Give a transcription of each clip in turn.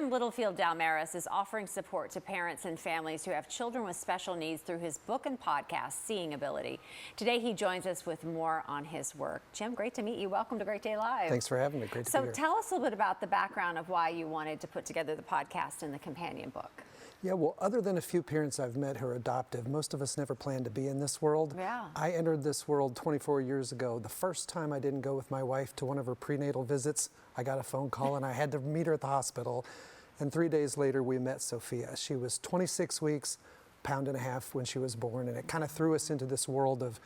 Jim Littlefield-Dalmaris is offering support to parents and families who have children with special needs through his book and podcast, Seeing Ability. Today, he joins us with more on his work. Jim, great to meet you. Welcome to Great Day Live. Thanks for having me. Great to be here. So tell us a little bit about the background of why you wanted to put together the podcast and the companion book. Yeah, well, other than a few parents I've met who are adoptive, most of us never planned to be in this world. Yeah. I entered this world 24 years ago. The first time I didn't go with my wife to one of her prenatal visits, I got a phone call and I had to meet her at the hospital. And 3 days later, we met Sophia. She was 26 weeks, pound and a half when she was born, and it kind of threw us into this world of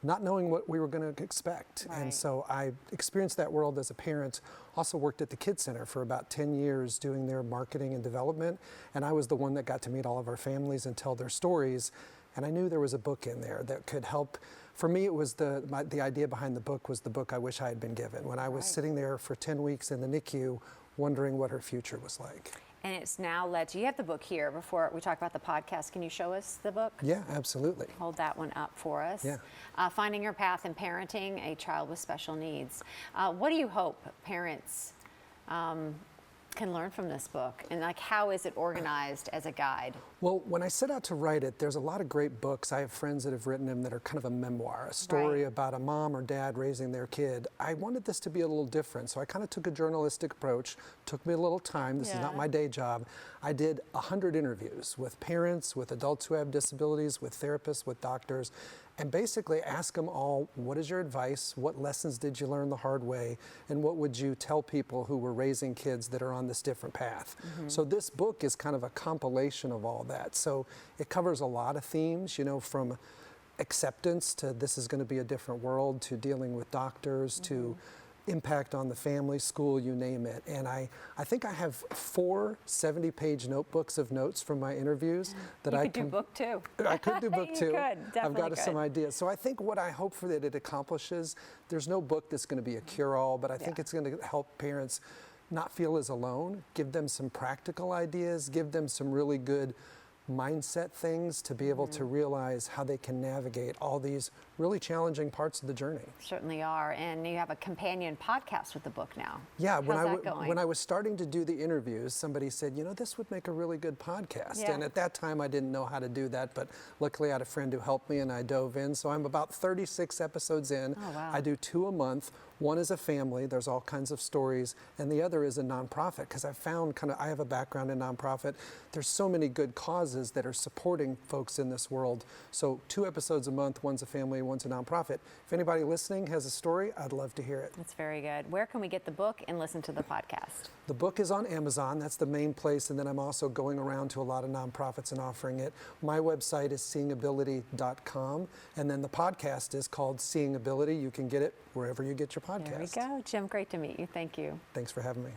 not knowing what we were going to expect. Right. And so I experienced that world as a parent, also worked at the Kids Center for about 10 years doing their marketing and development. And I was the one that got to meet all of our families and tell their stories. And I knew there was a book in there that could help. For me, it was the idea behind the book was the book I wish I had been given when I was sitting there for 10 weeks in the NICU wondering what her future was like. And it's now led to, you have the book here. Before we talk about the podcast, can you show us the book? Yeah, absolutely. Hold that one up for us. Yeah. Finding Your Path in Parenting a Child with Special Needs. What do you hope parents can learn from this book? And like, how is it organized as a guide? Well, when I set out to write it, there's a lot of great books. I have friends that have written them that are kind of a memoir, a story about a mom or dad raising their kid. I wanted this to be a little different, so I kind of took a journalistic approach. Took me a little time. This is not my day job. I did 100 interviews with parents, with adults who have disabilities, with therapists, with doctors, and basically ask them all, what is your advice? What lessons did you learn the hard way? And what would you tell people who were raising kids that are on this different path? So this book is kind of a compilation of all that. So it covers a lot of themes, you know, from acceptance to this is going to be a different world, to dealing with doctors, to impact on the family, school, you name it. And I think I have 4 70-page notebooks of notes from my interviews that you could do book two. I could do book two. You could, definitely I've got could. some ideas. So I think what I hope for that it accomplishes, there's no book that's going to be a cure-all, but I think it's going to help parents not feel as alone, give them some practical ideas, give them some really good mindset things to be able to realize how they can navigate all these really challenging parts of the journey. Certainly are. And you have a companion podcast with the book now. Yeah, How's that going? when I was starting to do the interviews, somebody said, you know, this would make a really good podcast. Yeah. And at that time, I didn't know how to do that, but luckily I had a friend who helped me and I dove in. So I'm about 36 episodes in. Oh, wow. I do 2 a month. One is a family, there's all kinds of stories, and the other is a nonprofit, because I found I have a background in nonprofit. There's so many good causes that are supporting folks in this world. So 2 episodes a month, one's a family, one's a nonprofit. If anybody listening has a story, I'd love to hear it. That's very good. Where can we get the book and listen to the podcast? The book is on Amazon, that's the main place, and then I'm also going around to a lot of nonprofits and offering it. My website is seeingability.com, and then the podcast is called Seeing Ability. You can get it wherever you get your podcasts. There we go. Jim, great to meet you. Thank you. Thanks for having me.